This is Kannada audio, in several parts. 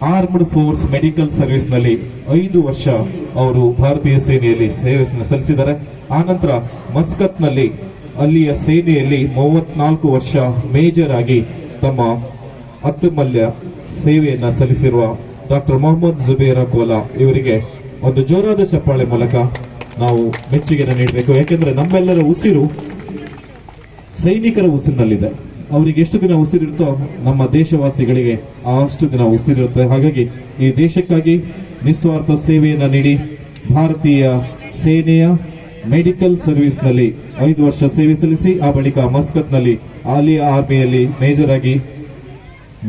ಆರ್ಮ್ಡ್ ಫೋರ್ಸ್ ಮೆಡಿಕಲ್ ಸರ್ವಿಸ್ ನಲ್ಲಿ 5 ವರ್ಷ ಅವರು ಭಾರತೀಯ ಸೇನೆಯಲ್ಲಿ ಸೇವೆ ಸಲ್ಲಿಸಿದ್ದಾರೆ. ಆನಂತರ ಮಸ್ಕತ್ ನಲ್ಲಿ ಅಲ್ಲಿಯ ಸೇನೆಯಲ್ಲಿ 34 ವರ್ಷ ಮೇಜರ್ ಆಗಿ ತಮ್ಮ ಅತ್ಯುಮೂಲ್ಯ ಸೇವೆಯನ್ನ ಸಲ್ಲಿಸಿರುವ ಡಾಕ್ಟರ್ ಮೊಹಮ್ಮದ್ ಜುಬೇರ ಕೋಲಾ ಇವರಿಗೆ ಒಂದು ಜೋರಾದ ಚಪ್ಪಾಳೆ ಮೂಲಕ ನಾವು ಮೆಚ್ಚುಗೆಯನ್ನು ನೀಡಬೇಕು. ಯಾಕೆಂದ್ರೆ ನಮ್ಮೆಲ್ಲರ ಉಸಿರು ಸೈನಿಕರ ಉಸಿರಿನಲ್ಲಿದೆ. ಅವರಿಗೆ ಎಷ್ಟು ದಿನ ಉಸಿರಿರುತ್ತೋ ನಮ್ಮ ದೇಶವಾಸಿಗಳಿಗೆ ಅಷ್ಟು ದಿನ ಉಸಿರಿರುತ್ತೆ. ಹಾಗಾಗಿ ಈ ದೇಶಕ್ಕಾಗಿ ನಿಸ್ವಾರ್ಥ ಸೇವೆಯನ್ನ ನೀಡಿ ಭಾರತೀಯ ಸೇನೆಯ ಮೆಡಿಕಲ್ ಸರ್ವಿಸ್ ನಲ್ಲಿ 5 ವರ್ಷ ಸೇವೆ ಸಲ್ಲಿಸಿ ಆ ಬಳಿಕ ಮಸ್ಕತ್ ನಲ್ಲಿ ಆಲಿಯಾ ಆರ್ಮಿಯಲ್ಲಿ ಮೇಜರ್ ಆಗಿ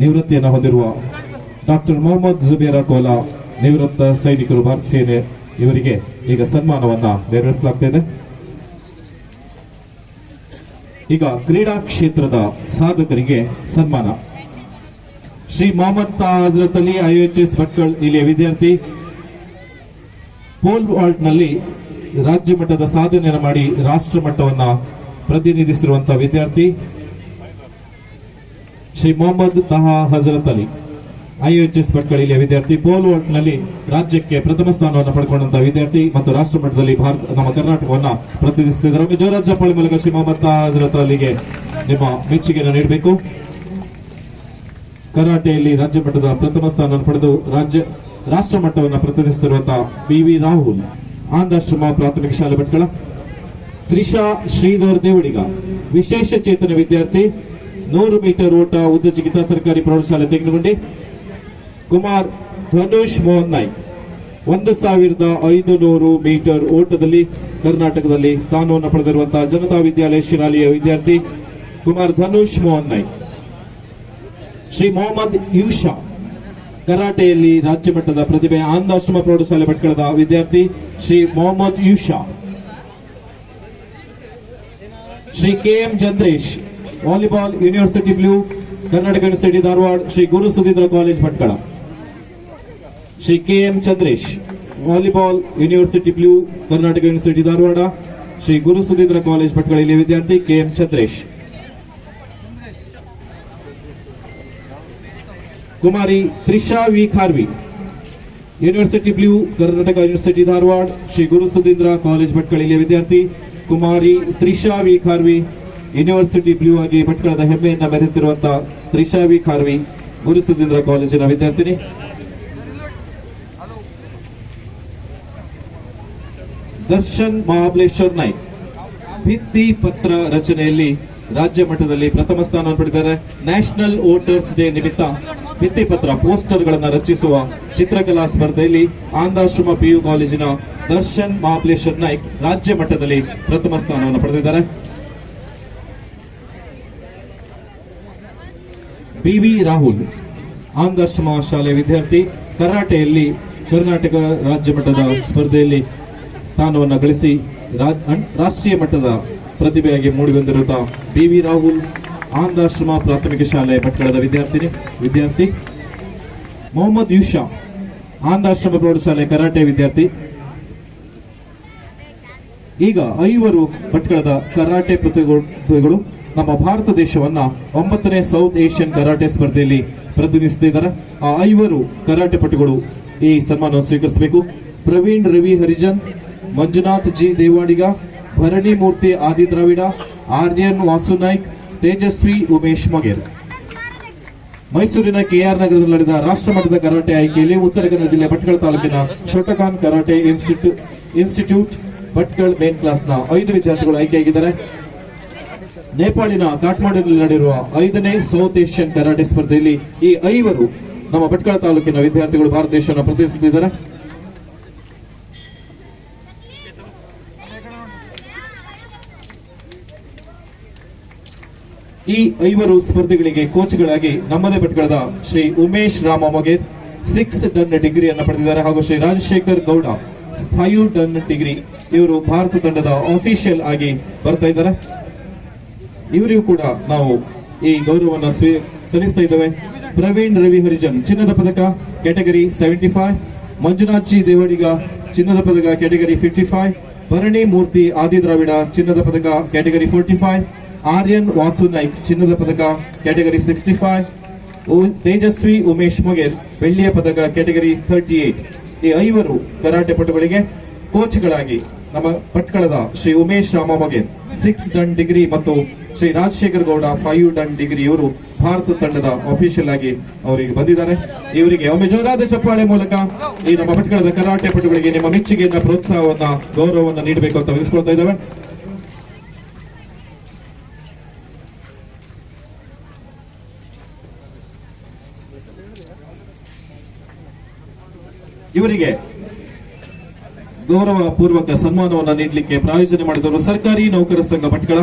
ನಿವೃತ್ತಿಯನ್ನು ಹೊಂದಿರುವ ಡಾಕ್ಟರ್ ಮೊಹಮ್ಮದ್ ಜುಬೇರ ಕೋಲಾ ನಿವೃತ್ತ ಸೈನಿಕರು ಭಾರತೀಯ ಸೇನೆ ಇವರಿಗೆ ಈಗ ಸನ್ಮಾನವನ್ನ ನೆರವೇರಿಸಲಾಗ್ತಾ ಈಗ ಕ್ರೀಡಾ ಕ್ಷೇತ್ರದ ಸಾಧಕರಿಗೆ ಸನ್ಮಾನ. ಶ್ರೀ ಮೊಹಮ್ಮದ್ ತಾ ಹಜರತ್ ಅಲಿ IHS ಭಟ್ಕಳ ಇಲ್ಲಿಯ ವಿದ್ಯಾರ್ಥಿ. ಪೋಲ್ ವಾಲ್ಟ್ ನಲ್ಲಿ ರಾಜ್ಯ ಮಟ್ಟದ ಸಾಧನೆಯನ್ನು ಮಾಡಿ ರಾಷ್ಟ್ರ ಮಟ್ಟವನ್ನ ಪ್ರತಿನಿಧಿಸಿರುವಂತಹ ವಿದ್ಯಾರ್ಥಿ ಶ್ರೀ ಮೊಹಮ್ಮದ್ ತಾ ಹಜರತ್ ಅಲಿ IHS ಭಟ್ಕಳ ಇಲ್ಲಿಯ ವಿದ್ಯಾರ್ಥಿ. ಪೋಲ್ ವಾಲ್ಟ್ ನಲ್ಲಿ ರಾಜ್ಯಕ್ಕೆ ಪ್ರಥಮ ಸ್ಥಾನವನ್ನು ಪಡ್ಕೊಂಡಂತಹ ವಿದ್ಯಾರ್ಥಿ ಮತ್ತು ರಾಷ್ಟ್ರ ಮಟ್ಟದಲ್ಲಿ ನಮ್ಮ ಕರ್ನಾಟಕವನ್ನ ಪ್ರತಿನಿಧಿಸುತ್ತಿದ್ದಾರೆ. ಜೋರಾದ ಚಪ್ಪಾಳೆ ಮೂಲಕ ಶ್ರೀ ಮೊಹಮ್ಮದ್ ತಾ ಹಜರತ್ ಅಲಿಗೆ ನಿಮ್ಮ ಮೆಚ್ಚುಗೆಯನ್ನು ನೀಡಬೇಕು. ಕರಾಟೆಯಲ್ಲಿ ರಾಜ್ಯ ಮಟ್ಟದ ಪ್ರಥಮ ಸ್ಥಾನವನ್ನು ಪಡೆದು ರಾಷ್ಟ್ರ ಮಟ್ಟವನ್ನು ಪ್ರತಿನಿಧಿಸುತ್ತಿರುವಂತಹ BV ರಾಹುಲ್ ಆನಂದಾಶ್ರಮ ಪ್ರಾಥಮಿಕ ಶಾಲೆ ಭಟ್ಕಳ. ತ್ರಿಷಾ ಶ್ರೀಧರ್ ದೇವಡಿಗ ವಿಶೇಷ ಚೇತನ ವಿದ್ಯಾರ್ಥಿ, 100 ಮೀಟರ್ ಓಟ ಉದ್ದ ಜಿಗಿತ ಸರ್ಕಾರಿ ಪ್ರೌಢಶಾಲೆ ತೆಂಗಿನಗುಂಡಿ. ಕುಮಾರ್ ಧನುಷ್ ಮೋಹನ್ ನಾಯ್ಕ್ 1500 ಮೀಟರ್ ಓಟದಲ್ಲಿ ಕರ್ನಾಟಕದಲ್ಲಿ ಸ್ಥಾನವನ್ನು ಪಡೆದಿರುವಂತಹ ಜನತಾ ವಿದ್ಯಾಲಯ ಶಿರಾಲಿಯ ವಿದ್ಯಾರ್ಥಿ ಕುಮಾರ್ ಧನುಷ್ ಮೋಹನ್ ನಾಯ್ಕ್. ಶ್ರೀ ಮೊಹಮ್ಮದ್ ಯೂಷಾ ಕರಾಟೆಯಲ್ಲಿ ರಾಜ್ಯ ಮಟ್ಟದ ಪ್ರತಿಭೆ ಆನಂದಾಶ್ರಮ ಪ್ರೌಢಶಾಲೆ ಭಟ್ಕಳದ ವಿದ್ಯಾರ್ಥಿ Shri Mohammed Yusha. Shri KM Chandresh volleyball university blue Karnataka university Dharwad Shri Guru Sudheendra college Bhatkal. Shri KM Chandresh volleyball university blue Karnataka university Dharwad Shri Guru Sudheendra college Bhatkal ಇಲ್ಲಿ ವಿದ್ಯಾರ್ಥಿ KM Chandresh. Kumari Trisha V Kharvi university blue Karnataka university Dharwad Shri Guru Sudheendra college Bhatkal ಇಲ್ಲಿ ವಿದ್ಯಾರ್ಥಿ Kumari Trisha V Kharvi university blue ಆಗಿ ಭಟ್ಕಳದ ಹೆಮ್ಮೆಯನ್ನ ಮೆರೆಯುತ್ತಿರುವಂತಹ ತ್ರಿಷಾ ವಿ ಖಾರ್ವಿ ಗುರು ಸುಧೀಂದ್ರ ಕಾಲೇಜಿನ ವಿದ್ಯಾರ್ಥಿನಿ. ದರ್ಶನ್ ಮಹಾಬಲೇಶ್ವರ್ ನಾಯ್ಕ್ ಭಿತ್ತಿ ಪತ್ರ ರಚನೆಯಲ್ಲಿ ರಾಜ್ಯ ಮಟ್ಟದಲ್ಲಿ ಪ್ರಥಮ ಸ್ಥಾನ ಪಡೆದಿದ್ದಾರೆ. ನ್ಯಾಷನಲ್ ವೋಟರ್ಸ್ ಡೇ ನಿಮಿತ್ತ ಭಿತ್ತಿ ಪತ್ರ ಪೋಸ್ಟರ್ ಗಳನ್ನ ರಚಿಸುವ ಚಿತ್ರಕಲಾ ಸ್ಪರ್ಧೆಯಲ್ಲಿ ಆನಂದಾಶ್ರಮ PU ಕಾಲೇಜಿನ ದರ್ಶನ್ ಮಹಾಬಲೇಶ್ವರ್ ನಾಯ್ಕ್ ರಾಜ್ಯ ಮಟ್ಟದಲ್ಲಿ ಪ್ರಥಮ ಸ್ಥಾನವನ್ನು ಪಡೆದಿದ್ದಾರೆ. BV ರಾಹುಲ್ ಆನಂದಾಶ್ರಮ ಶಾಲೆ ವಿದ್ಯಾರ್ಥಿ ಕರಾಟೆಯಲ್ಲಿ ಕರ್ನಾಟಕ ರಾಜ್ಯ ಮಟ್ಟದ ಸ್ಪರ್ಧೆಯಲ್ಲಿ ಸ್ಥಾನವನ್ನು ಗಳಿಸಿ ರಾಷ್ಟ್ರೀಯ ಮಟ್ಟದ ಪ್ರತಿಭೆಯಾಗಿ ಮೂಡಿಬಂದಿರುವ BV ರಾಹುಲ್ ಆನಂದಾಶ್ರಮ ಪ್ರಾಥಮಿಕ ಶಾಲೆ ಭಟ್ಕಳದ ವಿದ್ಯಾರ್ಥಿ. ಮೊಹಮ್ಮದ್ ಯೂಷಾ ಆನಂದಾಶ್ರಮ ಪ್ರೌಢಶಾಲೆ ಕರಾಟೆ ವಿದ್ಯಾರ್ಥಿ. ಈಗ 5 ಭಟ್ಕಳದ ಕರಾಟೆ ಪ್ರತಿಭೆಗಳು ನಮ್ಮ ಭಾರತ ದೇಶವನ್ನ 9ನೇ ಸೌತ್ ಏಷ್ಯನ್ ಕರಾಟೆ ಸ್ಪರ್ಧೆಯಲ್ಲಿ ಪ್ರತಿನಿಧಿಸುತ್ತಿದ್ದಾರೆ. ಆ 5 ಕರಾಟೆ ಪಟುಗಳು ಈ ಸನ್ಮಾನವನ್ನು ಸ್ವೀಕರಿಸಬೇಕು. ಪ್ರವೀಣ್ ರವಿ ಹರಿಜನ್, ಮಂಜುನಾಥ್ ಜಿ ದೇವಾಡಿಗ, ಭರಣಿ ಮೂರ್ತಿ ಆದಿ ದ್ರಾವಿಡ, ಆರ್ಯನ್ ವಾಸು ನಾಯ್ಕ್, ತೇಜಸ್ವಿ ಉಮೇಶ್ ಮೊಗೇರ್. ಮೈಸೂರಿನ KR ನಗರದಲ್ಲಿ ನಡೆದ ರಾಷ್ಟ್ರ ಮಟ್ಟದ ಕರಾಟೆ ಆಯ್ಕೆಯಲ್ಲಿ ಉತ್ತರ ಕನ್ನಡ ಜಿಲ್ಲೆ ಭಟ್ಕಳ ತಾಲೂಕಿನ ಶೋಟಕಾನ್ ಕರಾಟೆ ಇನ್ಸ್ಟಿಟ್ಯೂಟ್ ಭಟ್ಕಳ ಮೇನ್ ಕ್ಲಾಸ್ನ 5 ವಿದ್ಯಾರ್ಥಿಗಳು ಆಯ್ಕೆಯಾಗಿದ್ದಾರೆ. ನೇಪಾಳಿನ ಕಾಠ್ಮಂಡುವಿನಲ್ಲಿ ನಡೆದಿರುವ 5ನೇ ಸೌತ್ ಏಷ್ಯನ್ ಕರಾಟೆ ಸ್ಪರ್ಧೆಯಲ್ಲಿ ಈ 5 ನಮ್ಮ ಭಟ್ಕಳ ತಾಲೂಕಿನ ವಿದ್ಯಾರ್ಥಿಗಳು ಭಾರತ ದೇಶವನ್ನು ಪ್ರತಿನಿಧಿಸುತ್ತಿದ್ದಾರೆ. ಈ 5 ಸ್ಪರ್ಧೆಗಳಿಗೆ ಕೋಚ್ಗಳಾಗಿ ನಮ್ಮದೇ ಭಟ್ಕಳದ ಶ್ರೀ ಉಮೇಶ್ ರಾಮ ಮೊಗೇರ್ 6 ಟನ್ ಡಿಗ್ರಿಯನ್ನು ಪಡೆದಿದ್ದಾರೆ ಹಾಗೂ ಶ್ರೀ ರಾಜಶೇಖರ್ ಗೌಡ 5 ಟನ್ ಡಿಗ್ರಿ ಇವರು ಭಾರತ ತಂಡದ ಆಫಿಷಿಯಲ್ ಆಗಿ ಬರ್ತಾ ಇದ್ದಾರೆ. ಇವರಿಗೂ ಕೂಡ ನಾವು ಈ ಗೌರವವನ್ನು ಸಲ್ಲಿಸ್ತಾ ಇದ್ದೇವೆ. ಪ್ರವೀಣ್ ರವಿ ಹರಿಜನ್ ಚಿನ್ನದ ಪದಕ ಕ್ಯಾಟಗರಿ 75, ಮಂಜುನಾಥ್ ಜಿ ದೇವಡಿಗ ಚಿನ್ನದ ಪದಕ ಕ್ಯಾಟಗರಿ 55, ಭರಣಿ ಮೂರ್ತಿ ಆದಿ ದ್ರಾವಿಡ ಚಿನ್ನದ ಪದಕ ಕ್ಯಾಟಗರಿ 45, ಆರ್ಯನ್ ವಾಸು ನಾಯ್ಕ್ ಚಿನ್ನದ ಪದಕ ಕ್ಯಾಟಗರಿ 65, ತೇಜಸ್ವಿ ಉಮೇಶ್ ಮೊಗೇರ್ ಬೆಳ್ಳಿಯ ಪದಕ ಕ್ಯಾಟಗರಿ 38. ಈ 5 ಕರಾಟೆ ಪಟುಗಳಿಗೆ ಕೋಚ್ಗಳಾಗಿ ನಮ್ಮ ಭಟ್ಕಳದ ಶ್ರೀ ಉಮೇಶ್ ರಾಮ ಮೊಗೇರ್ 6 ಡನ್ ಡಿಗ್ರಿ ಮತ್ತು ಶ್ರೀ ರಾಜಶೇಖರ್ ಗೌಡ 5 ಡನ್ ಡಿಗ್ರಿ ಇವರು ಭಾರತ ತಂಡದ ಅಫಿಷಿಯಲ್ ಆಗಿ ಅವರಿಗೆ ಬಂದಿದ್ದಾರೆ. ಇವರಿಗೆ ಒಮ್ಮೆ ಜೋರಾದ ಚಪ್ಪಾಳೆ ಮೂಲಕ ಈ ನಮ್ಮ ಭಟ್ಕಳದ ಕರಾಟೆ ಪಟುಗಳಿಗೆ ನಿಮ್ಮ ಮೆಚ್ಚುಗೆಯನ್ನ, ಪ್ರೋತ್ಸಾಹವನ್ನ, ಗೌರವವನ್ನು ನೀಡಬೇಕು ಅಂತ ವಿನಿಸ್ಕೊಳ್ತಾ ಇದ್ದೇವೆ. ಇವರಿಗೆ ಗೌರವ ಪೂರ್ವಕ ಸನ್ಮಾನವನ್ನು ನೀಡಲಿಕ್ಕೆ ಪ್ರಾಯೋಜನೆ ಮಾಡಿದವರು ಸರ್ಕಾರಿ ನೌಕರ ಸಂಘ ಭಟ್ಕಳ,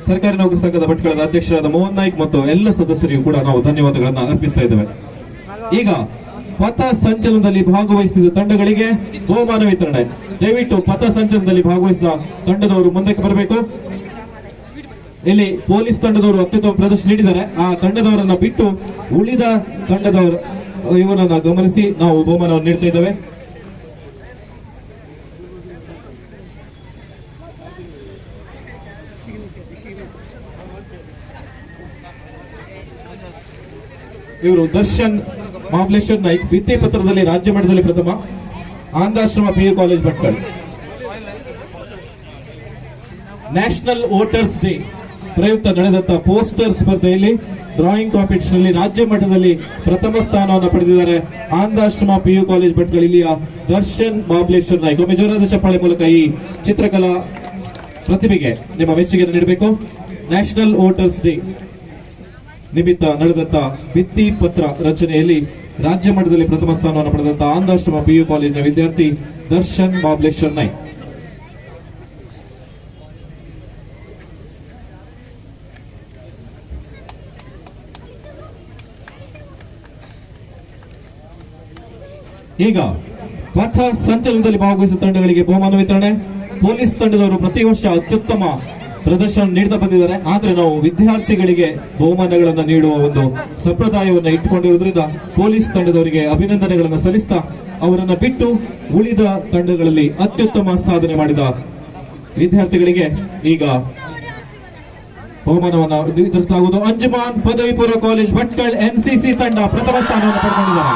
ಸರ್ಕಾರಿ ನೌಕರ ಸಂಘದ ಭಟ್ಕಳದ ಅಧ್ಯಕ್ಷರಾದ ಮೋಹನ್ ನಾಯ್ಕ್ ಮತ್ತು ಎಲ್ಲ ಸದಸ್ಯರಿಗೂ ಕೂಡ ನಾವು ಧನ್ಯವಾದಗಳನ್ನು ಅರ್ಪಿಸ್ತಾ ಇದ್ದೇವೆ. ಈಗ ಪಥ ಸಂಚಲನದಲ್ಲಿ ಭಾಗವಹಿಸಿದ ತಂಡಗಳಿಗೆ ಬಹುಮಾನ ವಿತರಣೆ. ದಯವಿಟ್ಟು ಪಥ ಸಂಚಲನದಲ್ಲಿ ಭಾಗವಹಿಸಿದ ತಂಡದವರು ಮುಂದಕ್ಕೆ ಬರಬೇಕು. ಇಲ್ಲಿ ಪೊಲೀಸ್ ತಂಡದವರು ಅತ್ಯುತ್ತಮ ಪ್ರದರ್ಶನ ನೀಡಿದ್ದಾರೆ. ಆ ತಂಡದವರನ್ನ ಬಿಟ್ಟು ಉಳಿದ ತಂಡದವರು ಇವರನ್ನ ಗಮನಿಸಿ ನಾವು ಬಹುಮಾನವನ್ನು ನೀಡ್ತಾ ಇದ್ದೇವೆ. ಇವರು ದರ್ಶನ್ ಮಹಾಬಲೇಶ್ವರ್ ನಾಯ್ಕ್ ಭಿತ್ತಿ ಪತ್ರದಲ್ಲಿ ರಾಜ್ಯ ಮಟ್ಟದಲ್ಲಿ ಪ್ರಥಮ, Anandashrama PU college Bhatkal. National voters day ಪ್ರಯುಕ್ತ ನಡೆದಂತ ಪೋಸ್ಟರ್ ಸ್ಪರ್ಧೆಯಲ್ಲಿ ಡ್ರಾಯಿಂಗ್ ಕಾಂಪಿಟಿಷನ್ ಅಲ್ಲಿ ರಾಜ್ಯ ಮಟ್ಟದಲ್ಲಿ ಪ್ರಥಮ ಸ್ಥಾನವನ್ನು ಪಡೆದಿದ್ದಾರೆ ಆನಂದಾಶ್ರಮ PU ಕಾಲೇಜ್ ಭಟ್ಕಳ ಇಲ್ಲಿಯ ದರ್ಶನ್ ಮಹಾಬಲೇಶ್ವರ್ ನಾಯ್ಕ್. ಒಮ್ಮೆ ಜೋರಾದ ಚಪ್ಪಾಳೆ ಮೂಲಕ ಈ ಚಿತ್ರಕಲಾ ಪ್ರತಿಭೆಗೆ ನಿಮ್ಮ ಮೆಚ್ಚುಗೆಯನ್ನು ನೀಡಬೇಕು. ನ್ಯಾಷನಲ್ ವೋಟರ್ಸ್ ಡೇ ನಿಮಿತ್ತ ನಡೆದಂತ ಭಿತ್ತಿ ಪತ್ರ ರಚನೆಯಲ್ಲಿ ರಾಜ್ಯ ಮಟ್ಟದಲ್ಲಿ ಪ್ರಥಮ ಸ್ಥಾನವನ್ನು ಪಡೆದಂತ ಆನಂದಾಶ್ರಮ PU ಕಾಲೇಜಿನ ವಿದ್ಯಾರ್ಥಿ ದರ್ಶನ್ ಮಹಾಬಲೇಶ್ವರ್ ನಾಯ್ಕ್. ಈಗ ಪಥ ಸಂಚಲನದಲ್ಲಿ ಭಾಗವಹಿಸಿದ ತಂಡಗಳಿಗೆ ಬಹುಮಾನ ವಿತರಣೆ. ಪೊಲೀಸ್ ತಂಡದವರು ಪ್ರತಿ ವರ್ಷ ಅತ್ಯುತ್ತಮ ಪ್ರದರ್ಶನ ನೀಡ್ತಾ ಬಂದಿದ್ದಾರೆ. ಆದ್ರೆ ನಾವು ವಿದ್ಯಾರ್ಥಿಗಳಿಗೆ ಬಹುಮಾನಗಳನ್ನು ನೀಡುವ ಒಂದು ಸಂಪ್ರದಾಯವನ್ನು ಇಟ್ಟುಕೊಂಡಿರುವುದರಿಂದ ಪೊಲೀಸ್ ತಂಡದವರಿಗೆ ಅಭಿನಂದನೆಗಳನ್ನು ಸಲ್ಲಿಸ್ತಾ ಅವರನ್ನ ಬಿಟ್ಟು ಉಳಿದ ತಂಡಗಳಲ್ಲಿ ಅತ್ಯುತ್ತಮ ಸಾಧನೆ ಮಾಡಿದ ವಿದ್ಯಾರ್ಥಿಗಳಿಗೆ ಈಗ ಬಹುಮಾನವನ್ನು ವಿತರಿಸಲಾಗುವುದು. ಅಂಜುಮಾನ್ ಪದವಿ ಪೂರ್ವ ಕಾಲೇಜ್ ಭಟ್ಕಳ NCC ತಂಡ ಪ್ರಥಮ ಸ್ಥಾನವನ್ನು ಪಡೆದುಕೊಂಡಿದ್ದಾರೆ.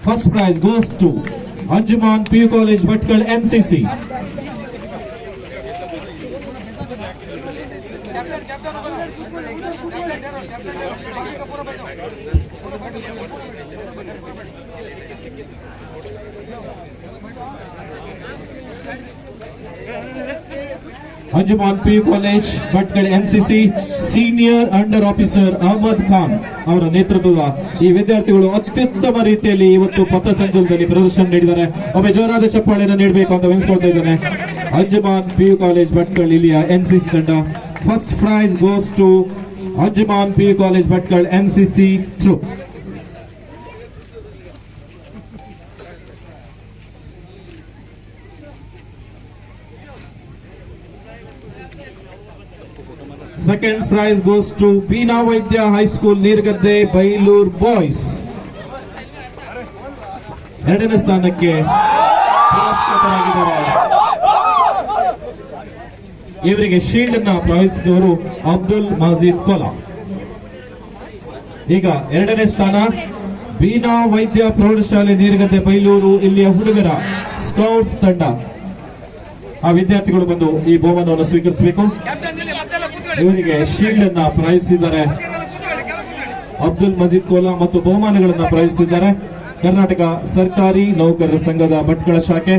First prize goes to Anjuman PU college Bhatkal NCC. Anjuman PU college Bhatkal NCC senior under officer Ahmad Khan ಅವರ ನೇತೃತ್ವದ ಈ ವಿದ್ಯಾರ್ಥಿಗಳು ಅತ್ಯುತ್ತಮ ರೀತಿಯಲ್ಲಿ ಇವತ್ತು ಪಥ ಸಂಚಲನದಲ್ಲಿ ಪ್ರದರ್ಶನ ನೀಡಿದ್ದಾರೆ. ಒಮ್ಮೆ ಜೋರಾದ ಚಪ್ಪಾಳೆಯನ್ನು ನೀಡಬೇಕು ಅಂತ ವಿನಿಸ್ಕೊಳ್ತಾ ಇದ್ದೇನೆ. ಅಂಜುಮಾನ್ PU ಕಾಲೇಜ್ ಭಟ್ಕಳ ಇಲ್ಲಿಯ NCC ತಂಡ. First prize goes to Anjuman PU college Bhatkal NCC troop. Second prize goes to Bina Vaidya High School, Nirgadde, Bailur Boys. ಎರಡನೇ ಸ್ಥಾನಕ್ಕೆ ಪುರಸ್ಕೃತರಾಗಿದ್ದಾರೆ. ಇವರಿಗೆ ಶೀಲ್ಡ್ ಅನ್ನ ಪ್ರವಹಿಸಿದವರು ಅಬ್ದುಲ್ ಮಜೀದ್ ಕೋಲಾ. ಈಗ ಎರಡನೇ ಸ್ಥಾನ ಬೀನಾ ವೈದ್ಯ ಪ್ರೌಢಶಾಲೆ ನೀರ್ಗದ್ದೆ ಬೈಲೂರು ಇಲ್ಲಿಯ ಹುಡುಗರ ಸ್ಕೌಟ್ಸ್ ತಂಡ. ಆ ವಿದ್ಯಾರ್ಥಿಗಳು ಬಂದು ಈ ಬಹುಮಾನವನ್ನು ಸ್ವೀಕರಿಸಬೇಕು. ಇವರಿಗೆ ಶೀಲ್ಡ್ ಅನ್ನ ಪ್ರವಹಿಸಿದ್ದಾರೆ ಅಬ್ದುಲ್ ಮಜೀದ್ ಕೋಲಾ ಮತ್ತು ಬಹುಮಾನಗಳನ್ನು ಪ್ರವಹಿಸಿದ್ದಾರೆ ಕರ್ನಾಟಕ ಸರ್ಕಾರಿ ನೌಕರರ ಸಂಘದ ಭಟ್ಕಳ ಶಾಖೆ,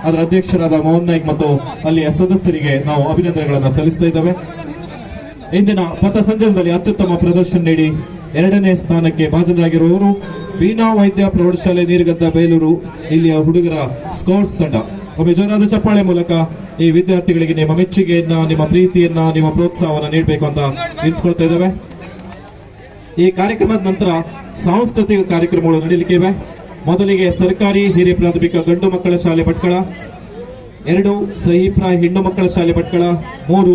ಅದರ ಅಧ್ಯಕ್ಷರಾದ ಮೋಹನ್ ನಾಯ್ಕ್ ಮತ್ತು ಅಲ್ಲಿಯ ಸದಸ್ಯರಿಗೆ ನಾವು ಅಭಿನಂದನೆಗಳನ್ನು ಸಲ್ಲಿಸ್ತಾ ಇದ್ದೇವೆ. ಇಂದಿನ ಪಥ ಸಂಚಲನದಲ್ಲಿ ಅತ್ಯುತ್ತಮ ಪ್ರದರ್ಶನ ನೀಡಿ ಎರಡನೇ ಸ್ಥಾನಕ್ಕೆ ಭಾಜನರಾಗಿರುವವರು ಬೀನಾ ವೈದ್ಯ ಪ್ರೌಢಶಾಲೆ ನೀರ್ಗದ್ದ ಬೇಲೂರು ಇಲ್ಲಿಯ ಹುಡುಗರ ಸ್ಕೌಟ್ಸ್ ತಂಡ. ಒಮ್ಮೆ ಜೋರಾದ ಚಪ್ಪಾಳೆ ಮೂಲಕ ಈ ವಿದ್ಯಾರ್ಥಿಗಳಿಗೆ ನಿಮ್ಮ ಮೆಚ್ಚುಗೆಯನ್ನ, ನಿಮ್ಮ ಪ್ರೀತಿಯನ್ನ, ನಿಮ್ಮ ಪ್ರೋತ್ಸಾಹವನ್ನು ನೀಡಬೇಕು ಅಂತ ಎನಿಸ್ಕೊಳ್ತಾ ಇದ್ದೇವೆ. ಈ ಕಾರ್ಯಕ್ರಮದ ನಂತರ ಸಾಂಸ್ಕೃತಿಕ ಕಾರ್ಯಕ್ರಮಗಳು ನಡೆಯಲಿಕ್ಕಿವೆ. ಮೊದಲಿಗೆ ಸರ್ಕಾರಿ ಹಿರಿಯ ಪ್ರಾಥಮಿಕ ಗಂಡು ಮಕ್ಕಳ ಶಾಲೆ ಭಟ್ಕಳ, 2 ಸಹಿಪ್ರಾಯ್ ಹೆಣ್ಣು ಮಕ್ಕಳ ಶಾಲೆ ಭಟ್ಕಳ, 3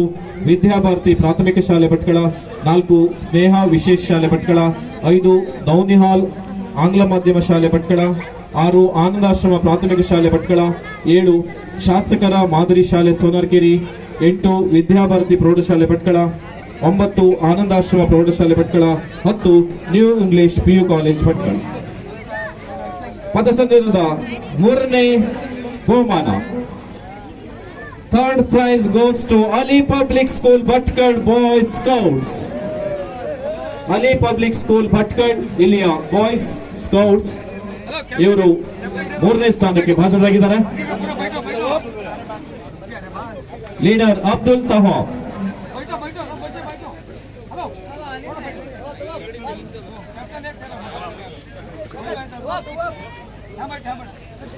ವಿದ್ಯಾಭಾರತಿ ಪ್ರಾಥಮಿಕ ಶಾಲೆ ಭಟ್ಕಳ, 4 ಸ್ನೇಹ ವಿಶೇಷ ಶಾಲೆ ಭಟ್ಕಳ, 5 ನೌನಿಹಾಲ್ ಆಂಗ್ಲ ಮಾಧ್ಯಮ ಶಾಲೆ ಭಟ್ಕಳ, 6 ಆನಂದಾಶ್ರಮ ಪ್ರಾಥಮಿಕ ಶಾಲೆ ಭಟ್ಕಳ, 7 ಶಾಸಕರ ಮಾದರಿ ಶಾಲೆ ಸೋನಾರ್ಕೆರೆ, 8 ವಿದ್ಯಾಭಾರತಿ ಪ್ರೌಢಶಾಲೆ ಭಟ್ಕಳ, 9 ಆನಂದಾಶ್ರಮ ಪ್ರೌಢಶಾಲೆ Bhatkal, 10 new English PU college Bhatkal. ಪಥಸಂಚಲನದ 3ನೇ ಬಹುಮಾನ. Third prize goes to Ali public school Bhatkal boys scouts. Ali public school Bhatkal ಇಲ್ಲಿಯ ಬಾಯ್ಸ್ ಸ್ಕೌಟ್ಸ್ ಇವರು 3ನೇ ಸ್ಥಾನಕ್ಕೆ ಭಾಜನರಾಗಿದ್ದಾರೆ. ಲೀಡರ್ ಅಬ್ದುಲ್ ತಹಾಬ್.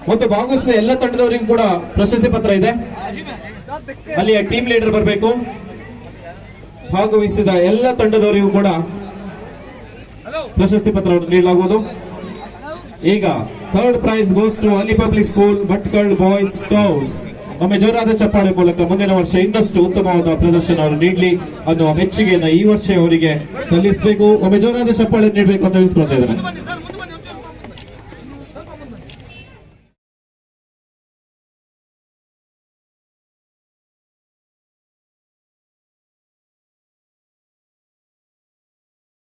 ಮತ್ತು ಭಾಗವಹಿಸಿದ ಎಲ್ಲ ತಂಡದವರಿಗೂ ಕೂಡ ಪ್ರಶಸ್ತಿ ಪತ್ರ ಇದೆ. ಅಲ್ಲಿಯ ಟೀಮ್ ಲೀಡರ್ ಬರಬೇಕು. ಭಾಗವಹಿಸಿದ ಎಲ್ಲ ತಂಡದವರಿಗೂ ಕೂಡ ಪ್ರಶಸ್ತಿ ಪತ್ರವನ್ನು ನೀಡಲಾಗುವುದು. ಈಗ third prize goes to Ali public school Bhatkal boys scouts. ಒಮ್ಮೆ ಜೋರಾದ ಚಪ್ಪಾಳೆ ಮೂಲಕ ಮುಂದಿನ ವರ್ಷ ಇನ್ನಷ್ಟು ಉತ್ತಮವಾದ ಪ್ರದರ್ಶನವನ್ನು ನೀಡಲಿ ಅನ್ನುವ ಮೆಚ್ಚುಗೆಯನ್ನು ಈ ವರ್ಷ ಅವರಿಗೆ ಸಲ್ಲಿಸಬೇಕು. ಒಮ್ಮೆ ಜೋರಾದ ಚಪ್ಪಾಳೆ ನೀಡಬೇಕು ಅಂತ ತಿಳಿಸ್ಕೊಳ್ತಾ ಇದ್ದೇನೆ.